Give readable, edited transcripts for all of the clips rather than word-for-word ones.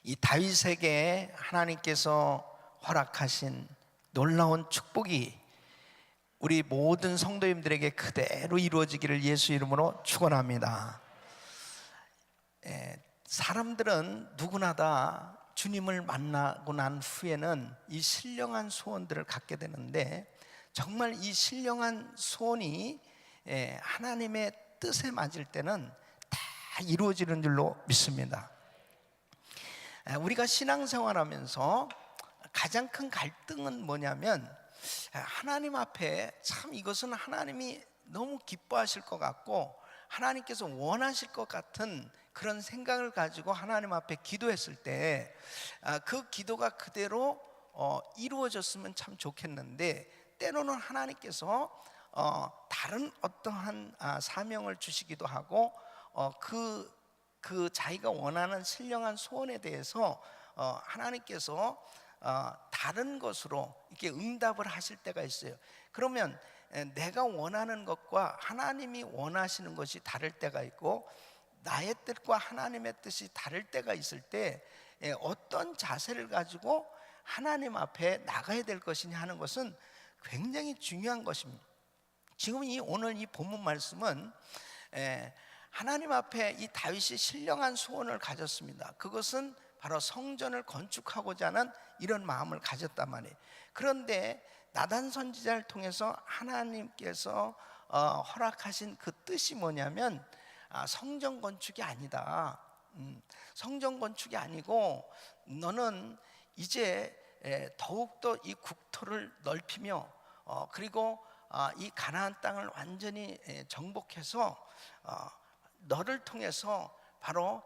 이 다윗에게 하나님께서 허락하신 놀라운 축복이 우리 모든 성도님들에게 그대로 이루어지기를 예수 이름으로 축원합니다. 사람들은 누구나 다 주님을 만나고 난 후에는 이 신령한 소원들을 갖게 되는데, 정말 이 신령한 소원이 하나님의 뜻에 맞을 때는 다 이루어지는 줄로 믿습니다. 우리가 신앙생활하면서 가장 큰 갈등은 뭐냐면, 하나님 앞에 참 이것은 하나님이 너무 기뻐하실 것 같고 하나님께서 원하실 것 같은 그런 생각을 가지고 하나님 앞에 기도했을 때 그 기도가 그대로 이루어졌으면 참 좋겠는데, 때로는 하나님께서 다른 어떠한 사명을 주시기도 하고 그 자기가 원하는 신령한 소원에 대해서 하나님께서 다른 것으로 이렇게 응답을 하실 때가 있어요. 그러면 내가 원하는 것과 하나님이 원하시는 것이 다를 때가 있고, 나의 뜻과 하나님의 뜻이 다를 때가 있을 때 어떤 자세를 가지고 하나님 앞에 나가야 될 것이냐 하는 것은 굉장히 중요한 것입니다. 지금 오늘 이 본문 말씀은 하나님 앞에 이 다윗이 신령한 소원을 가졌습니다. 그것은 바로 성전을 건축하고자 하는 이런 마음을 가졌단 말이에요. 그런데 나단 선지자를 통해서 하나님께서 허락하신 그 뜻이 뭐냐면, 성전 건축이 아니다. 성전 건축이 아니고 너는 이제 더욱더 이 국토를 넓히며 그리고 이 가나안 땅을 완전히 정복해서 너를 통해서 바로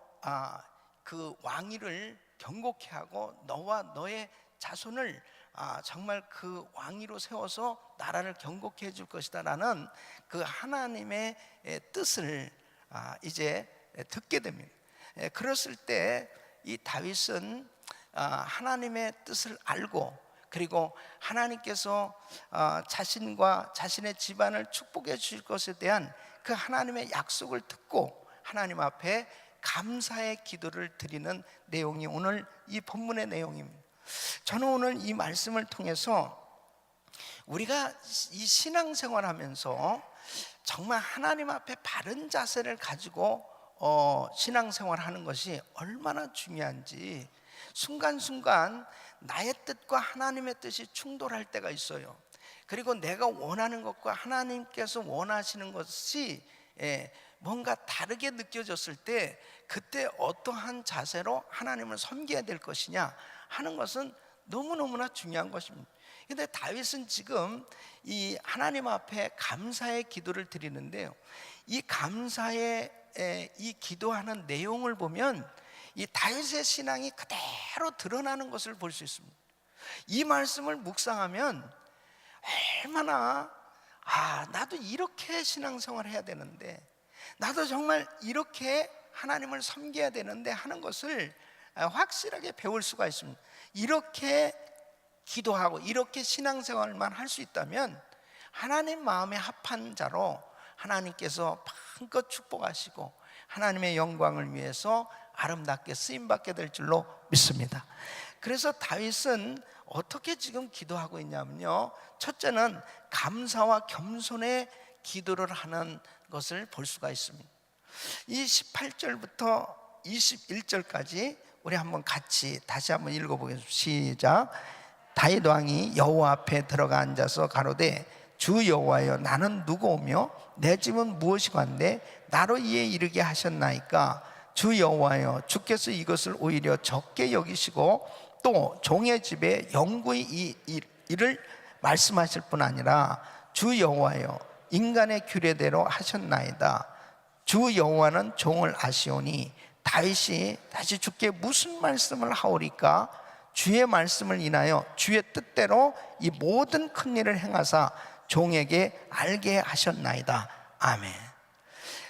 그 왕위를 경고케 하고 너와 너의 자손을 정말 그 왕위로 세워서 나라를 경고케 해줄 것이다 라는 그 하나님의 뜻을 이제 듣게 됩니다. 그랬을 때 이 다윗은 하나님의 뜻을 알고, 그리고 하나님께서 자신과 자신의 집안을 축복해 주실 것에 대한 그 하나님의 약속을 듣고 하나님 앞에 감사의 기도를 드리는 내용이 오늘 이 본문의 내용입니다. 저는 오늘 이 말씀을 통해서 우리가 이 신앙생활 하면서 정말 하나님 앞에 바른 자세를 가지고 신앙생활 하는 것이 얼마나 중요한지, 순간순간 나의 뜻과 하나님의 뜻이 충돌할 때가 있어요. 그리고 내가 원하는 것과 하나님께서 원하시는 것이 뭔가 다르게 느껴졌을 때, 그때 어떠한 자세로 하나님을 섬겨야 될 것이냐 하는 것은 너무너무나 중요한 것입니다. 근데 다윗은 지금 이 하나님 앞에 감사의 기도를 드리는데요, 이 감사의 이 기도하는 내용을 보면 이 다윗의 신앙이 그대로 드러나는 것을 볼 수 있습니다. 이 말씀을 묵상하면 얼마나 나도 이렇게 신앙생활을 해야 되는데, 나도 정말 이렇게 하나님을 섬겨야 되는데 하는 것을 확실하게 배울 수가 있습니다. 이렇게 기도하고 이렇게 신앙생활만 할 수 있다면 하나님 마음에 합한 자로 하나님께서 마음껏 축복하시고 하나님의 영광을 위해서 아름답게 쓰임받게 될 줄로 믿습니다. 그래서 다윗은 어떻게 지금 기도하고 있냐면요, 첫째는 감사와 겸손의 기도를 하는 것을 볼 수가 있습니다. 이 18절부터 21절까지 우리 한번 같이 다시 한번 읽어보겠습니다. 시작. 다윗 왕이 여호와 앞에 들어가 앉아서 가로되, 주 여호와여, 나는 누구오며 내 집은 무엇이건데 나로 이에 이르게 하셨나이까? 주 여호와여, 주께서 이것을 오히려 적게 여기시고 또 종의 집에 영구히 이 일을 말씀하실 뿐 아니라 주 여호와여, 인간의 규례대로 하셨나이다. 주 여호와는 종을 아시오니 다윗이 다시 주께 무슨 말씀을 하오리까? 주의 말씀을 인하여 주의 뜻대로 이 모든 큰 일을 행하사 종에게 알게 하셨나이다. 아멘.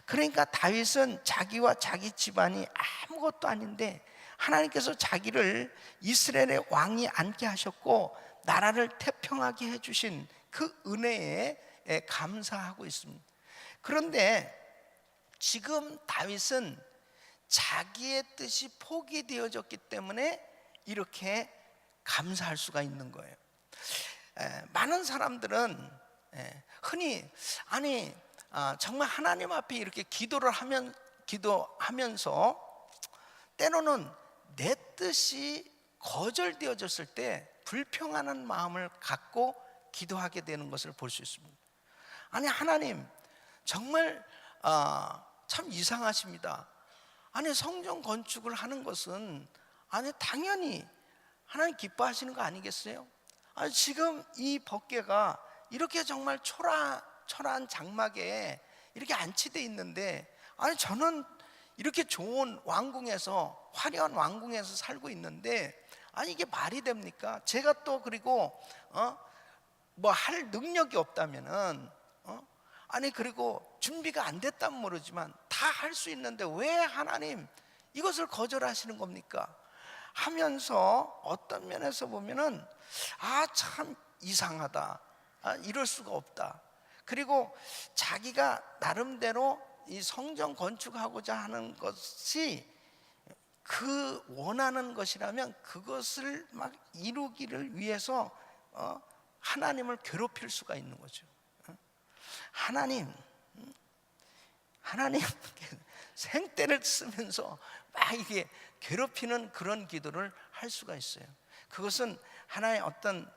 그러니까 다윗은 자기와 자기 집안이 아무것도 아닌데 하나님께서 자기를 이스라엘의 왕이 앉게 하셨고 나라를 태평하게 해주신 그 은혜에 감사하고 있습니다. 그런데 지금 다윗은 자기의 뜻이 포기되어졌기 때문에 이렇게 감사할 수가 있는 거예요. 많은 사람들은 흔히 정말 하나님 앞에 이렇게 기도하면서 때로는 내 뜻이 거절되어졌을 때 불평하는 마음을 갖고 기도하게 되는 것을 볼 수 있습니다. 하나님 정말 참 이상하십니다. 성전 건축을 하는 것은 당연히 하나님 기뻐하시는 거 아니겠어요? 지금 이 법궤가 이렇게 정말 초라한 장막에 이렇게 안치되어 있는데 저는 이렇게 좋은 왕궁에서, 화려한 왕궁에서 살고 있는데 이게 말이 됩니까? 제가 또 그리고 뭐 할 능력이 없다면은 그리고 준비가 안 됐다면 모르지만 다 할 수 있는데 왜 하나님 이것을 거절하시는 겁니까? 하면서 어떤 면에서 보면은 참 이상하다, 이럴 수가 없다. 그리고 자기가 나름대로 이 성전 건축하고자 하는 것이 그 원하는 것이라면 그것을 막 이루기를 위해서 하나님을 괴롭힐 수가 있는 거죠. 하나님 생떼를 쓰면서 막 이게 괴롭히는 그런 기도를 할 수가 있어요. 그것은 하나의 어떤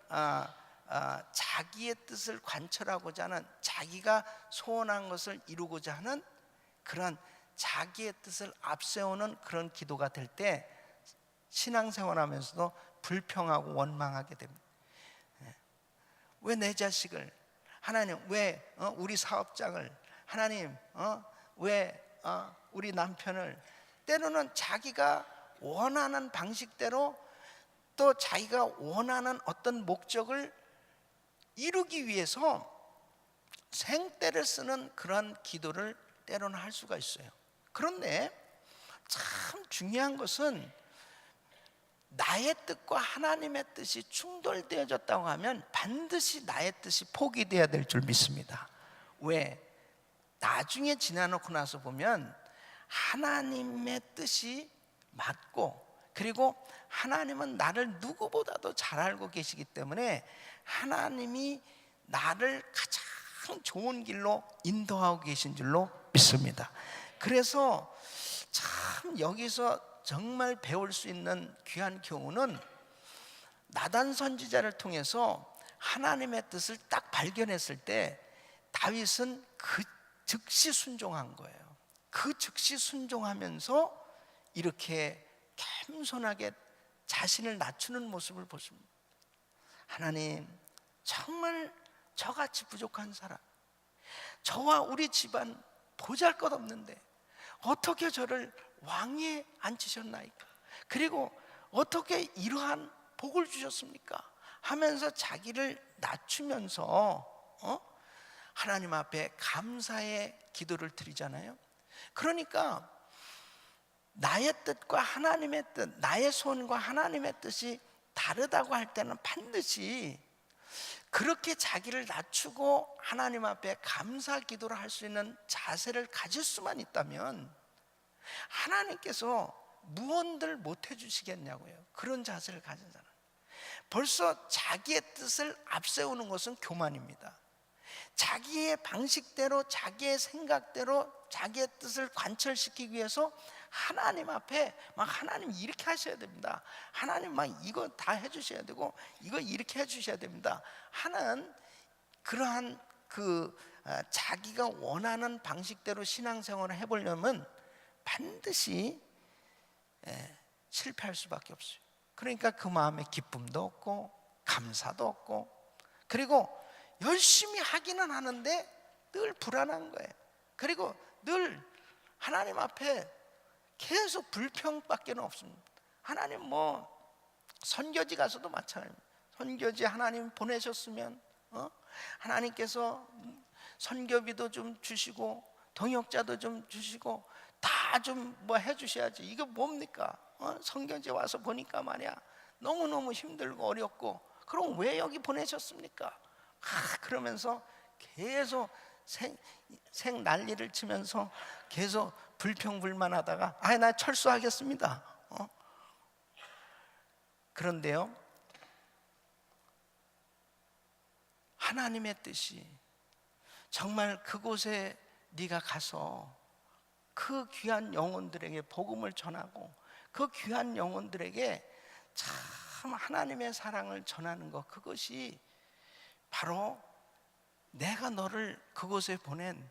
자기의 뜻을 관철하고자 하는, 자기가 소원한 것을 이루고자 하는 그런 자기의 뜻을 앞세우는 그런 기도가 될 때 신앙생활하면서도 불평하고 원망하게 됩니다. 왜 내 자식을, 하나님 왜 우리 사업장을, 하나님 왜 우리 남편을, 때로는 자기가 원하는 방식대로 또 자기가 원하는 어떤 목적을 이루기 위해서 생떼를 쓰는 그런 기도를 때로는 할 수가 있어요. 그런데 참 중요한 것은 나의 뜻과 하나님의 뜻이 충돌되어졌다고 하면 반드시 나의 뜻이 포기되어야 될 줄 믿습니다. 왜? 나중에 지나놓고 나서 보면 하나님의 뜻이 맞고, 그리고 하나님은 나를 누구보다도 잘 알고 계시기 때문에 하나님이 나를 가장 좋은 길로 인도하고 계신 줄로 믿습니다. 그래서 참 여기서 정말 배울 수 있는 귀한 교훈은 나단 선지자를 통해서 하나님의 뜻을 딱 발견했을 때 다윗은 그 즉시 순종한 거예요. 그 즉시 순종하면서 이렇게 겸손하게 자신을 낮추는 모습을 보십니다. 하나님, 정말 저같이 부족한 사람, 저와 우리 집안 보잘것없는데 어떻게 저를 왕위에 앉히셨나이까? 그리고 어떻게 이러한 복을 주셨습니까? 하면서 자기를 낮추면서 하나님 앞에 감사의 기도를 드리잖아요. 그러니까 나의 뜻과 하나님의 뜻, 나의 소원과 하나님의 뜻이 다르다고 할 때는 반드시 그렇게 자기를 낮추고 하나님 앞에 감사 기도를 할 수 있는 자세를 가질 수만 있다면 하나님께서 무언들 못 해주시겠냐고요. 그런 자세를 가진 사람, 벌써 자기의 뜻을 앞세우는 것은 교만입니다. 자기의 방식대로, 자기의 생각대로 자기의 뜻을 관철시키기 위해서 하나님 앞에 막 하나님 이렇게 하셔야 됩니다, 하나님 막 이거 다 해주셔야 되고 이거 이렇게 해주셔야 됩니다 하는 그러한 자기가 원하는 방식대로 신앙생활을 해보려면 반드시 실패할 수밖에 없어요. 그러니까 그 마음에 기쁨도 없고 감사도 없고, 그리고 열심히 하기는 하는데 늘 불안한 거예요. 그리고 늘 하나님 앞에 계속 불평밖에 없습니다. 하나님 선교지 가서도 마찬가지입니다. 선교지 하나님 보내셨으면 하나님께서 선교비도 좀 주시고 동역자도 좀 주시고 다 좀 해주셔야지. 이거 뭡니까? 선교지 와서 보니까 말이야 너무너무 힘들고 어렵고, 그럼 왜 여기 보내셨습니까? 그러면서 계속 생 난리를 치면서 계속 불평불만하다가 나 철수하겠습니다. 그런데요, 하나님의 뜻이 정말 그곳에 네가 가서 그 귀한 영혼들에게 복음을 전하고 그 귀한 영혼들에게 참 하나님의 사랑을 전하는 것, 그것이 바로 내가 너를 그곳에 보낸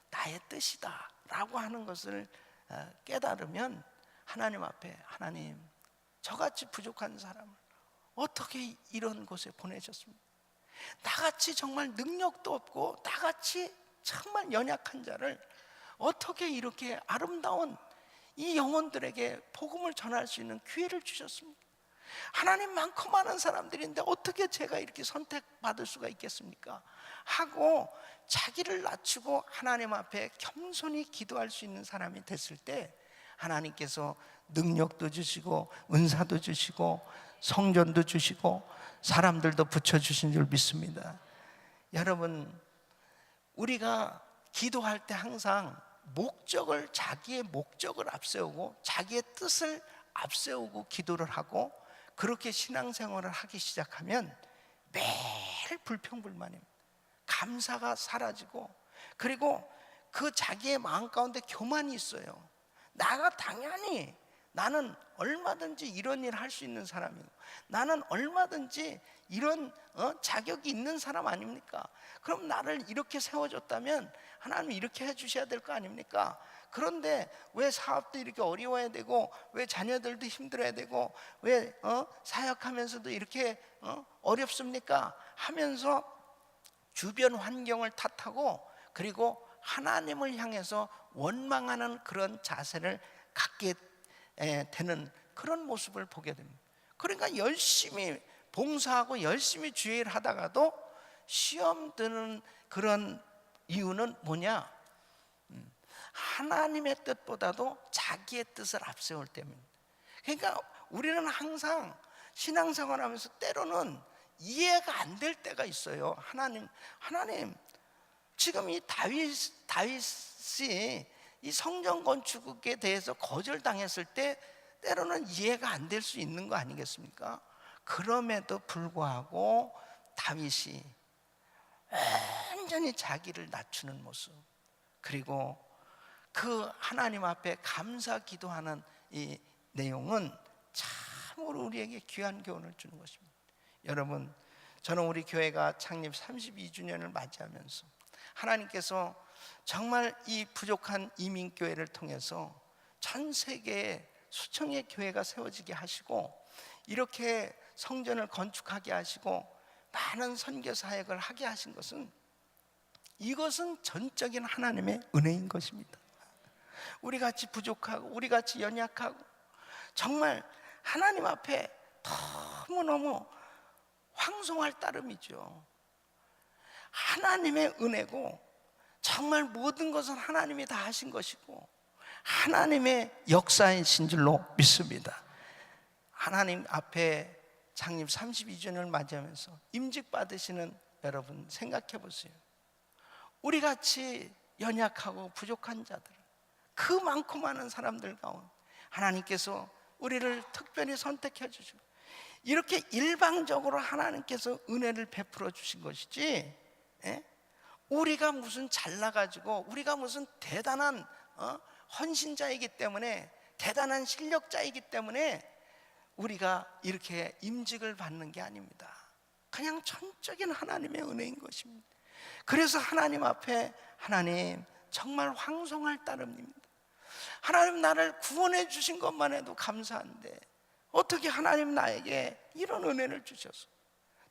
나의 뜻이다 라고 하는 것을 깨달으면 하나님 앞에, 하나님, 저같이 부족한 사람을 어떻게 이런 곳에 보내셨습니까? 나같이 정말 능력도 없고 나같이 정말 연약한 자를 어떻게 이렇게 아름다운 이 영혼들에게 복음을 전할 수 있는 기회를 주셨습니까? 하나님, 많고 많은 사람들인데 어떻게 제가 이렇게 선택받을 수가 있겠습니까? 하고 자기를 낮추고 하나님 앞에 겸손히 기도할 수 있는 사람이 됐을 때 하나님께서 능력도 주시고 은사도 주시고 성전도 주시고 사람들도 붙여주신 줄 믿습니다. 여러분, 우리가 기도할 때 항상 자기의 목적을 앞세우고 자기의 뜻을 앞세우고 기도를 하고 그렇게 신앙생활을 하기 시작하면 매일 불평불만입니다. 감사가 사라지고, 그리고 그 자기의 마음 가운데 교만이 있어요. 나는 얼마든지 이런 일 할 수 있는 사람이고, 나는 얼마든지 이런 자격이 있는 사람 아닙니까? 그럼 나를 이렇게 세워줬다면 하나님 이렇게 해주셔야 될 거 아닙니까? 그런데 왜 사업도 이렇게 어려워야 되고, 왜 자녀들도 힘들어야 되고, 왜 사역하면서도 이렇게 어렵습니까? 하면서 주변 환경을 탓하고, 그리고 하나님을 향해서 원망하는 그런 자세를 갖게 되는 그런 모습을 보게 됩니다. 그러니까 열심히 봉사하고 열심히 주일 하다가도 시험 드는 그런 이유는 뭐냐? 하나님의 뜻보다도 자기의 뜻을 앞세울 때문입니다. 그러니까 우리는 항상 신앙생활하면서 때로는 이해가 안 될 때가 있어요. 하나님, 지금 이 다윗이 이 성전 건축에 대해서 거절당했을 때 때로는 이해가 안 될 수 있는 거 아니겠습니까? 그럼에도 불구하고 다윗이 완전히 자기를 낮추는 모습, 그리고 그 하나님 앞에 감사 기도하는 이 내용은 참으로 우리에게 귀한 교훈을 주는 것입니다. 여러분, 저는 우리 교회가 창립 32주년을 맞이하면서 하나님께서 정말 이 부족한 이민교회를 통해서 전 세계에 수천의 교회가 세워지게 하시고, 이렇게 성전을 건축하게 하시고 많은 선교 사역을 하게 하신 것은, 이것은 전적인 하나님의 은혜인 것입니다. 우리같이 부족하고 우리같이 연약하고 정말 하나님 앞에 너무너무 황송할 따름이죠. 하나님의 은혜고, 정말 모든 것은 하나님이 다 하신 것이고 하나님의 역사이신 줄로 믿습니다. 하나님 앞에 창립 32주년을 맞이하면서 임직 받으시는 여러분 생각해 보세요. 우리같이 연약하고 부족한 자들, 그 많고 많은 사람들 가운데 하나님께서 우리를 특별히 선택해 주시고 이렇게 일방적으로 하나님께서 은혜를 베풀어 주신 것이지, 우리가 무슨 잘나가지고 우리가 무슨 대단한 헌신자이기 때문에, 대단한 실력자이기 때문에 우리가 이렇게 임직을 받는 게 아닙니다. 그냥 전적인 하나님의 은혜인 것입니다. 그래서 하나님 앞에, 하나님 정말 황송할 따름입니다. 하나님, 나를 구원해 주신 것만 해도 감사한데 어떻게 하나님 나에게 이런 은혜를 주셔서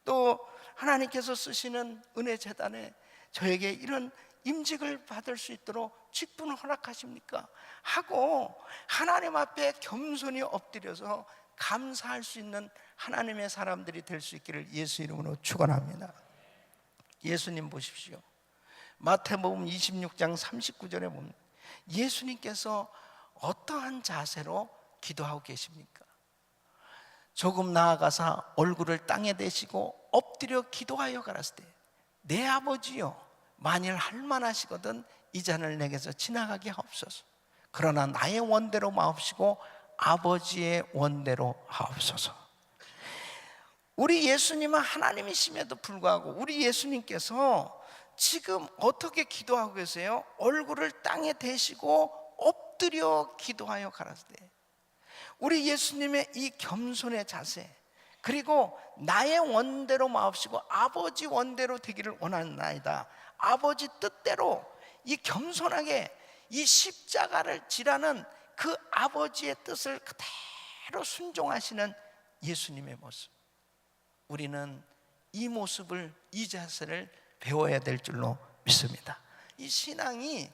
또 하나님께서 쓰시는 은혜 재단에 저에게 이런 임직을 받을 수 있도록 직분을 허락하십니까? 하고 하나님 앞에 겸손히 엎드려서 감사할 수 있는 하나님의 사람들이 될 수 있기를 예수 이름으로 축원합니다. 예수님 보십시오. 마태복음 26장 39절에 보면 예수님께서 어떠한 자세로 기도하고 계십니까? 조금 나아가사 얼굴을 땅에 대시고 엎드려 기도하여 가라사대, 내 아버지여, 만일 할만하시거든 이 잔을 내게서 지나가게 하옵소서. 그러나 나의 원대로 마옵시고 아버지의 원대로 하옵소서. 우리 예수님은 하나님이심에도 불구하고 우리 예수님께서 지금 어떻게 기도하고 계세요? 얼굴을 땅에 대시고 엎드려 기도하여 가라사대. 우리 예수님의 이 겸손의 자세, 그리고 나의 원대로 마옵시고 아버지 원대로 되기를 원하나이다. 아버지 뜻대로 이 겸손하게 이 십자가를 지라는 그 아버지의 뜻을 그대로 순종하시는 예수님의 모습, 우리는 이 모습을, 이 자세를 배워야 될 줄로 믿습니다. 이 신앙이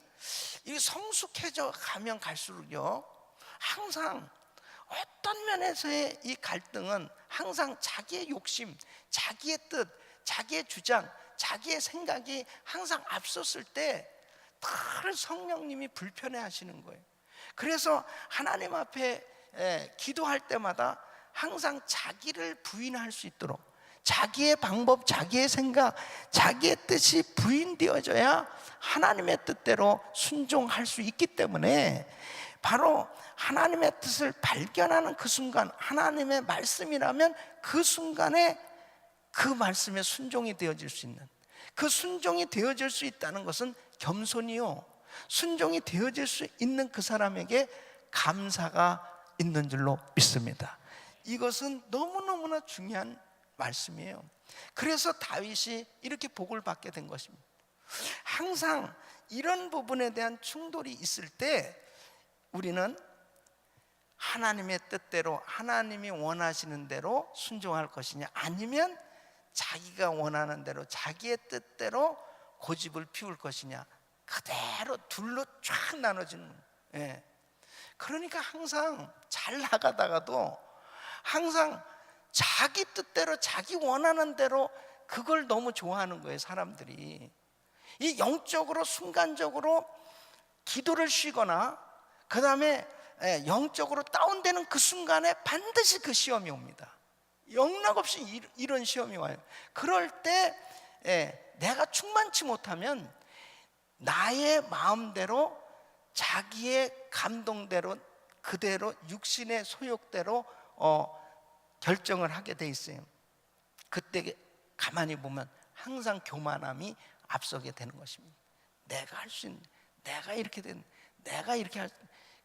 성숙해져 가면 갈수록요, 항상 어떤 면에서의 이 갈등은 항상 자기의 욕심, 자기의 뜻, 자기의 주장, 자기의 생각이 항상 앞섰을 때 다른 성령님이 불편해 하시는 거예요. 그래서 하나님 앞에 기도할 때마다 항상 자기를 부인할 수 있도록 자기의 방법, 자기의 생각, 자기의 뜻이 부인되어져야 하나님의 뜻대로 순종할 수 있기 때문에 바로 하나님의 뜻을 발견하는 그 순간, 하나님의 말씀이라면 그 순간에 그 말씀에 순종이 되어질 수 있는, 그 순종이 되어질 수 있다는 것은 겸손이요, 순종이 되어질 수 있는 그 사람에게 감사가 있는 줄로 믿습니다. 이것은 너무너무나 중요한 말씀이에요. 그래서 다윗이 이렇게 복을 받게 된 것입니다. 항상 이런 부분에 대한 충돌이 있을 때 우리는 하나님의 뜻대로, 하나님이 원하시는 대로 순종할 것이냐, 아니면 자기가 원하는 대로 자기의 뜻대로 고집을 피울 것이냐, 그대로 둘로 쫙 나눠지는. 그러니까 항상 잘 나가다가도 항상 자기 뜻대로, 자기 원하는 대로 그걸 너무 좋아하는 거예요, 사람들이. 이 영적으로 순간적으로 기도를 쉬거나 그 다음에 영적으로 다운되는 그 순간에 반드시 그 시험이 옵니다. 영락없이 이런 시험이 와요. 그럴 때 내가 충만치 못하면 나의 마음대로, 자기의 감동대로, 그대로 육신의 소욕대로 결정을 하게 돼 있어요. 그때 가만히 보면 항상 교만함이 앞서게 되는 것입니다. 내가 할 수 있는, 내가 이렇게 된, 내가 이렇게 할,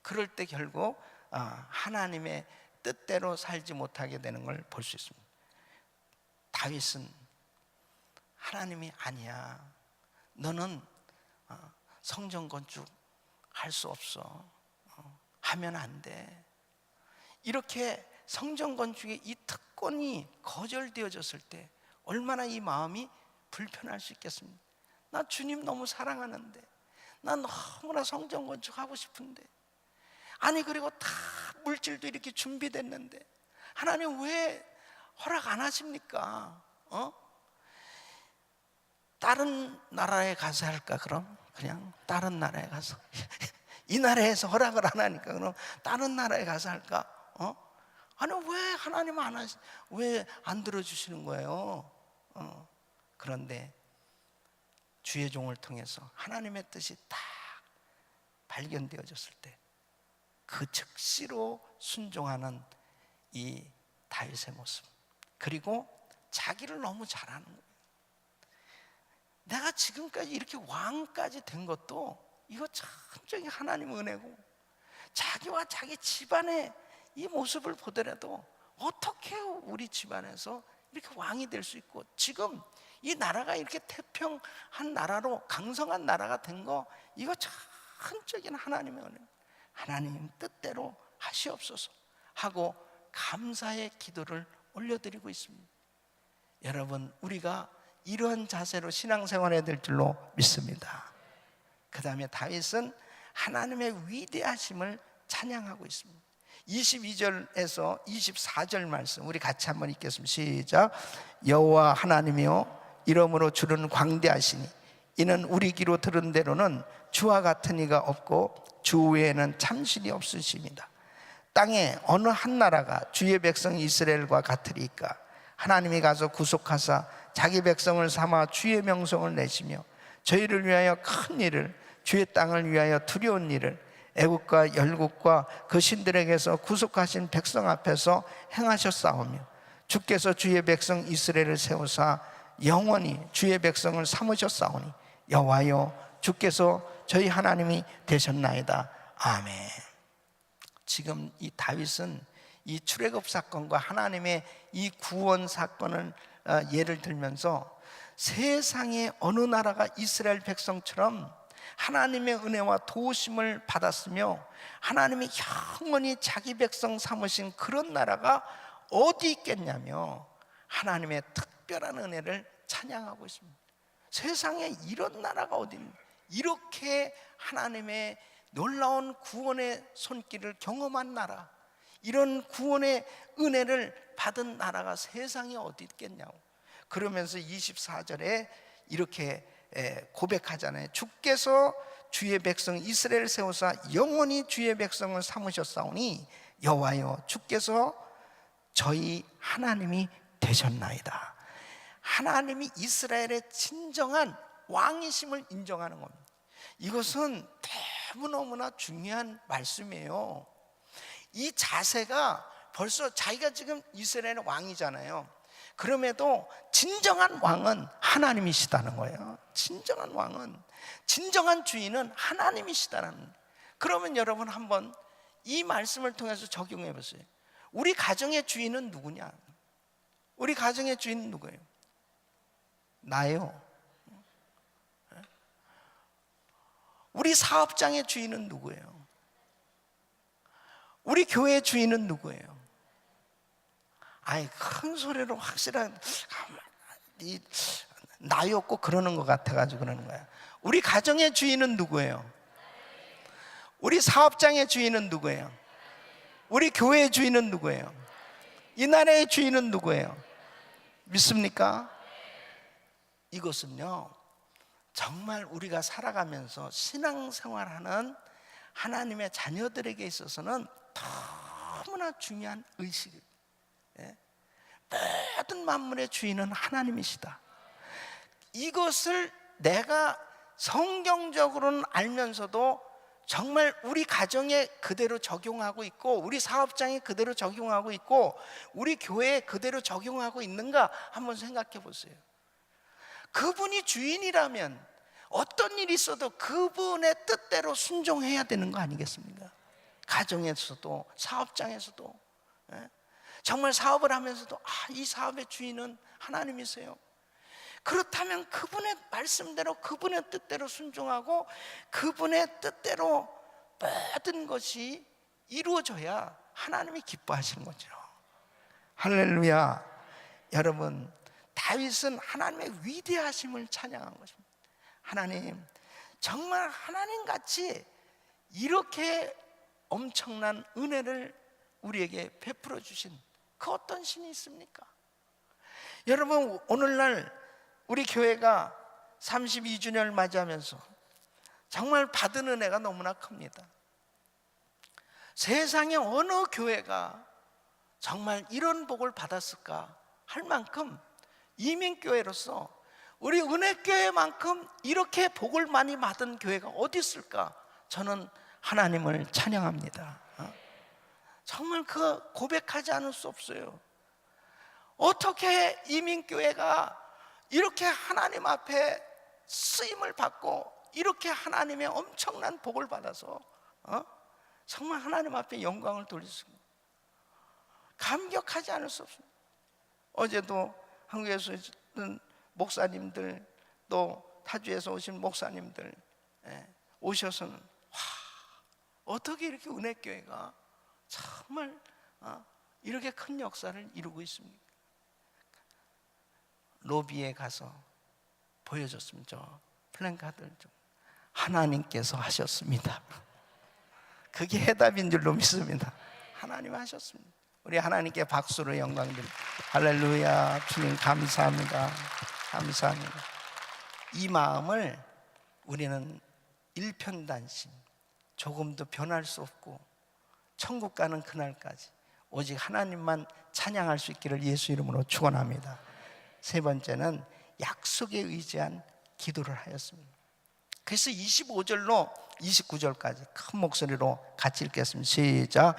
그럴 때 결국 하나님의 뜻대로 살지 못하게 되는 걸 볼 수 있습니다. 다윗은 하나님이 아니야, 너는 성전 건축 할 수 없어, 하면 안 돼, 이렇게 성전 건축의 이 특권이 거절되어졌을 때 얼마나 이 마음이 불편할 수 있겠습니까? 나 주님 너무 사랑하는데, 난 너무나 성전 건축하고 싶은데, 아니 그리고 다 물질도 이렇게 준비됐는데 하나님 왜 허락 안 하십니까? 다른 나라에 가서 할까? 그럼 그냥 다른 나라에 가서 이 나라에서 허락을 안 하니까 그럼 다른 나라에 가서 할까? 아니 왜 하나님 왜 안 들어주시는 거예요? 그런데 주의 종을 통해서 하나님의 뜻이 딱 발견되어졌을 때 그 즉시로 순종하는 이 다윗의 모습, 그리고 자기를 너무 잘하는 거예요. 내가 지금까지 이렇게 왕까지 된 것도 이거 천정이 하나님의 은혜고, 자기와 자기 집안의 이 모습을 보더라도 어떻게 우리 집안에서 이렇게 왕이 될 수 있고 지금 이 나라가 이렇게 태평한 나라로, 강성한 나라가 된 거, 이거 천적인 하나님의 은혜, 하나님 뜻대로 하시옵소서 하고 감사의 기도를 올려드리고 있습니다. 여러분, 우리가 이러한 자세로 신앙생활해야 될 줄로 믿습니다. 그 다음에 다윗은 하나님의 위대하심을 찬양하고 있습니다. 22절에서 24절 말씀 우리 같이 한번 읽겠습니다. 시작. 여호와 하나님이여, 이러므로 주는 광대하시니 이는 우리 귀로 들은 대로는 주와 같은 이가 없고 주 외에는 참신이 없으십니다. 땅에 어느 한 나라가 주의 백성 이스라엘과 같으리까? 하나님이 가서 구속하사 자기 백성을 삼아 주의 명성을 내시며 저희를 위하여 큰 일을, 주의 땅을 위하여 두려운 일을, 애국과 열국과 그 신들에게서 구속하신 백성 앞에서 행하셨사오며 주께서 주의 백성 이스라엘을 세우사 영원히 주의 백성을 삼으셨사오니 여호와여 주께서 저희 하나님이 되셨나이다. 아멘. 지금 이 다윗은 이 출애굽 사건과 하나님의 이 구원 사건을 예를 들면서 세상의 어느 나라가 이스라엘 백성처럼 하나님의 은혜와 도우심을 받았으며 하나님이 영원히 자기 백성 삼으신 그런 나라가 어디 있겠냐며 하나님의 특별한 은혜를 찬양하고 있습니다. 세상에 이런 나라가 어디 있는가? 이렇게 하나님의 놀라운 구원의 손길을 경험한 나라, 이런 구원의 은혜를 받은 나라가 세상에 어디 있겠냐고. 그러면서 24절에 이렇게 고백하잖아요. 주께서 주의 백성 이스라엘을 세우사 영원히 주의 백성을 삼으셨사오니 여호와여 주께서 저희 하나님이 되셨나이다. 하나님이 이스라엘의 진정한 왕이심을 인정하는 겁니다. 이것은 너무너무나 중요한 말씀이에요. 이 자세가 벌써 자기가 지금 이스라엘의 왕이잖아요. 그럼에도 진정한 왕은 하나님이시다는 거예요. 진정한 왕은, 진정한 주인은 하나님이시다는. 그러면 여러분 한번 이 말씀을 통해서 적용해 보세요. 우리 가정의 주인은 누구냐? 우리 가정의 주인은 누구예요? 나요. 우리 사업장의 주인은 누구예요? 우리 교회의 주인은 누구예요? 아이, 큰 소리로 확실한 나였고 그러는 것 같아가지고 그러는 거야. 우리 가정의 주인은 누구예요? 우리 사업장의 주인은 누구예요? 우리 교회의 주인은 누구예요? 이 나라의 주인은 누구예요? 믿습니까? 이것은요, 정말 우리가 살아가면서 신앙생활하는 하나님의 자녀들에게 있어서는 너무나 중요한 의식입니다. 모든 만물의 주인은 하나님이시다. 이것을 내가 성경적으로는 알면서도 정말 우리 가정에 그대로 적용하고 있고, 우리 사업장에 그대로 적용하고 있고, 우리 교회에 그대로 적용하고 있는가 한번 생각해 보세요. 그분이 주인이라면 어떤 일이 있어도 그분의 뜻대로 순종해야 되는 거 아니겠습니까? 가정에서도 사업장에서도, 정말 사업을 하면서도 이 사업의 주인은 하나님이세요. 그렇다면 그분의 말씀대로, 그분의 뜻대로 순종하고 그분의 뜻대로 모든 것이 이루어져야 하나님이 기뻐하시는 거죠. 할렐루야. 여러분, 다윗은 하나님의 위대하심을 찬양한 것입니다. 하나님, 정말 하나님같이 이렇게 엄청난 은혜를 우리에게 베풀어 주신 그 어떤 신이 있습니까? 여러분, 오늘날 우리 교회가 32주년을 맞이하면서 정말 받은 은혜가 너무나 큽니다. 세상에 어느 교회가 정말 이런 복을 받았을까 할 만큼 이민교회로서 우리 은혜교회만큼 이렇게 복을 많이 받은 교회가 어디 있을까? 저는 하나님을 찬양합니다. 정말 그 고백하지 않을 수 없어요. 어떻게 이민교회가 이렇게 하나님 앞에 쓰임을 받고 이렇게 하나님의 엄청난 복을 받아서 정말 하나님 앞에 영광을 돌릴 수 있습니다. 감격하지 않을 수 없습니다. 어제도 한국에서 있는 목사님들, 또 타주에서 오신 목사님들 오셔서는 어떻게 이렇게 은혜교회가 정말 이렇게 큰 역사를 이루고 있습니까? 로비에 가서 보여줬습니다. 저 플랜카드를 좀. 하나님께서 하셨습니다. 그게 해답인 줄로 믿습니다. 하나님 하셨습니다. 우리 하나님께 박수로 영광 드립니다. 할렐루야. 주님 감사합니다. 감사합니다. 이 마음을 우리는 일편단심, 조금도 변할 수 없고 천국 가는 그날까지 오직 하나님만 찬양할 수 있기를 예수 이름으로 축원합니다. 세 번째는 약속에 의지한 기도를 하였습니다. 그래서 25절로 29절까지 큰 목소리로 같이 읽겠습니다. 시작.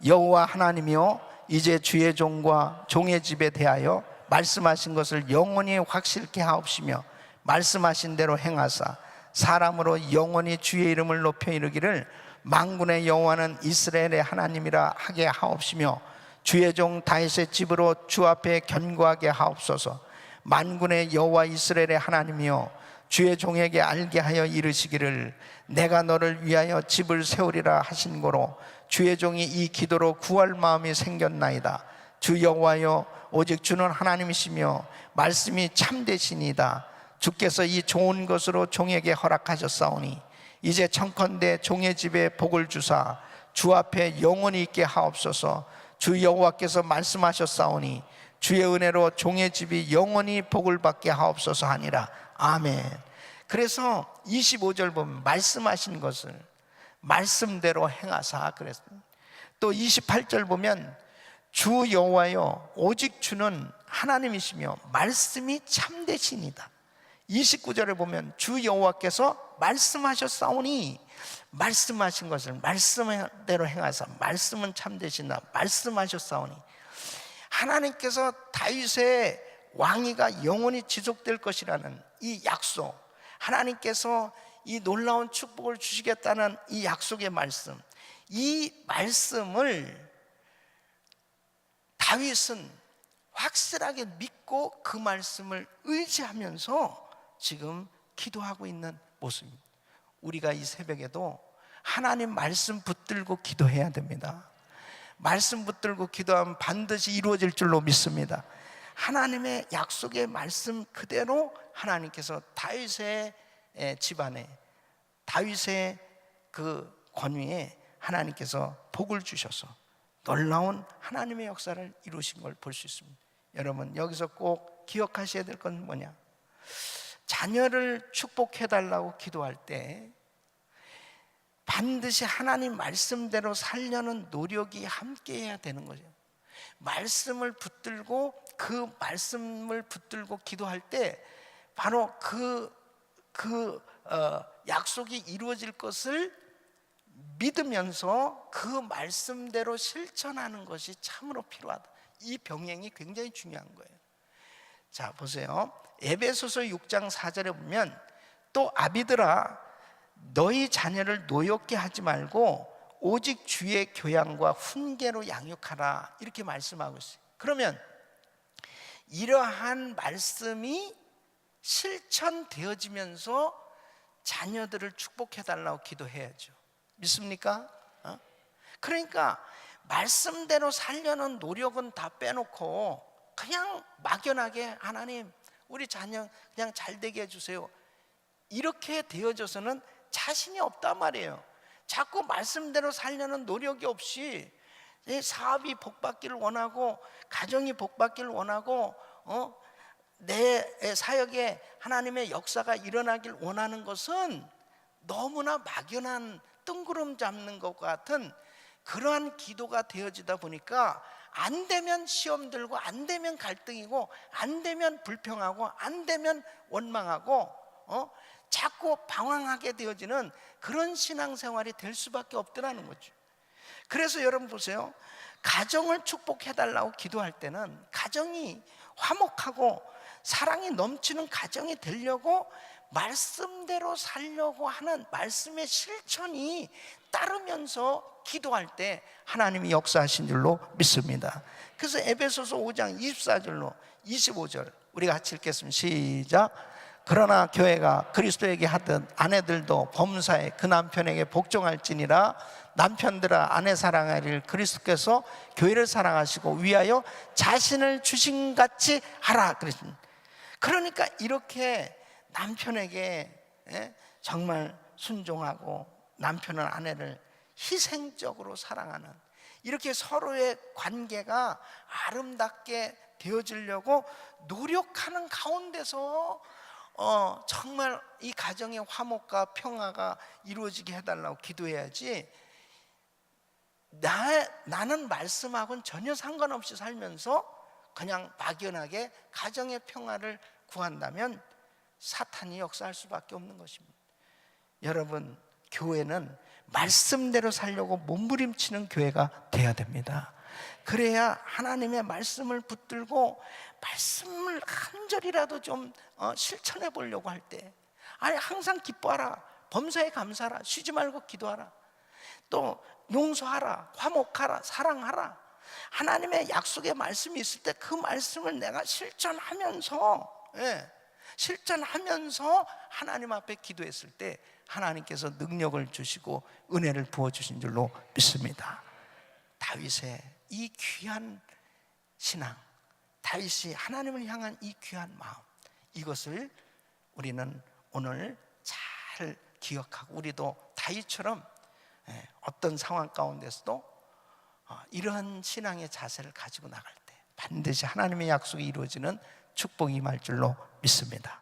여호와 하나님이여, 이제 주의 종과 종의 집에 대하여 말씀하신 것을 영원히 확실케 하옵시며 말씀하신 대로 행하사 사람으로 영원히 주의 이름을 높여 이르기를 만군의 여호와는 이스라엘의 하나님이라 하게 하옵시며 주의 종 다윗의 집으로 주 앞에 견고하게 하옵소서. 만군의 여호와 이스라엘의 하나님이여, 주의 종에게 알게 하여 이르시기를 내가 너를 위하여 집을 세우리라 하신 고로 주의 종이 이 기도로 구할 마음이 생겼나이다. 주 여호와여, 오직 주는 하나님이시며 말씀이 참되시니이다. 주께서 이 좋은 것으로 종에게 허락하셨사오니 이제 청컨대 종의 집에 복을 주사 주 앞에 영원히 있게 하옵소서. 주 여호와께서 말씀하셨사오니 주의 은혜로 종의 집이 영원히 복을 받게 하옵소서 하니라. 아멘. 그래서 25절 보면 말씀하신 것을 말씀대로 행하사 그랬습니다. 또 28절 보면 주 여호와여, 오직 주는 하나님이시며 말씀이 참되시니이다. 29절에 보면 주 여호와께서 말씀하셨사오니 말씀하신 것을 말씀대로 행하사 말씀은 참되시나 말씀하셨사오니, 하나님께서 다윗의 왕위가 영원히 지속될 것이라는 이 약속, 하나님께서 이 놀라운 축복을 주시겠다는 이 약속의 말씀, 이 말씀을 다윗은 확실하게 믿고 그 말씀을 의지하면서 지금 기도하고 있는 모습입니다. 우리가 이 새벽에도 하나님 말씀 붙들고 기도해야 됩니다. 말씀 붙들고 기도하면 반드시 이루어질 줄로 믿습니다. 하나님의 약속의 말씀 그대로 하나님께서 다윗의 집안에, 다윗의 그 권위에 하나님께서 복을 주셔서 놀라운 하나님의 역사를 이루신 걸 볼 수 있습니다. 여러분, 여기서 꼭 기억하셔야 될 건 뭐냐? 자녀를 축복해달라고 기도할 때 반드시 하나님 말씀대로 살려는 노력이 함께 해야 되는 거죠. 말씀을 붙들고 그 말씀을 붙들고 기도할 때 바로 약속이 이루어질 것을 믿으면서 그 말씀대로 실천하는 것이 참으로 필요하다. 이 병행이 굉장히 중요한 거예요. 자, 보세요. 에베소서 6장 4절에 보면 또 아비들아, 너희 자녀를 노엽게 하지 말고 오직 주의 교양과 훈계로 양육하라, 이렇게 말씀하고 있어요. 그러면 이러한 말씀이 실천되어지면서 자녀들을 축복해달라고 기도해야죠. 믿습니까? 그러니까 말씀대로 살려는 노력은 다 빼놓고 그냥 막연하게 하나님 우리 자녀 그냥 잘 되게 해주세요, 이렇게 되어져서는 자신이 없단 말이에요. 자꾸 말씀대로 살려는 노력이 없이 사업이 복받기를 원하고 가정이 복받기를 원하고 내 사역에 하나님의 역사가 일어나길 원하는 것은 너무나 막연한 뜬구름 잡는 것 같은 그러한 기도가 되어지다 보니까 안 되면 시험 들고 안 되면 갈등이고 안 되면 불평하고 안 되면 원망하고 자꾸 방황하게 되어지는 그런 신앙생활이 될 수밖에 없더라는 거죠. 그래서 여러분 보세요. 가정을 축복해달라고 기도할 때는 가정이 화목하고 사랑이 넘치는 가정이 되려고 말씀대로 살려고 하는 말씀의 실천이 따르면서 기도할 때 하나님이 역사하신 줄로 믿습니다. 그래서 에베소서 5장 24절로 25절 우리 같이 읽겠습니다. 시작. 그러나 교회가 그리스도에게 하듯 아내들도 범사에 그 남편에게 복종할지니라. 남편들아 아내 사랑하리를 그리스도께서 교회를 사랑하시고 위하여 자신을 주신 같이 하라 그랬습니다. 그러니까 이렇게 남편에게 정말 순종하고 남편은 아내를 희생적으로 사랑하는, 이렇게 서로의 관계가 아름답게 되어지려고 노력하는 가운데서 정말 이 가정의 화목과 평화가 이루어지게 해달라고 기도해야지, 나는 말씀하고는 전혀 상관없이 살면서 그냥 막연하게 가정의 평화를 구한다면 사탄이 역사할 수밖에 없는 것입니다. 여러분, 교회는 말씀대로 살려고 몸부림치는 교회가 돼야 됩니다. 그래야 하나님의 말씀을 붙들고 말씀을 한 절이라도 좀 실천해 보려고 할 때, 아니 항상 기뻐하라, 범사에 감사하라, 쉬지 말고 기도하라, 또 용서하라, 화목하라, 사랑하라. 하나님의 약속의 말씀이 있을 때 그 말씀을 내가 실천하면서, 실천하면서 하나님 앞에 기도했을 때 하나님께서 능력을 주시고 은혜를 부어주신 줄로 믿습니다. 다윗의 이 귀한 신앙, 다윗이 하나님을 향한 이 귀한 마음, 이것을 우리는 오늘 잘 기억하고, 우리도 다윗처럼 어떤 상황 가운데서도 이러한 신앙의 자세를 가지고 나갈 때 반드시 하나님의 약속이 이루어지는 축복이 임할 줄로 믿습니다.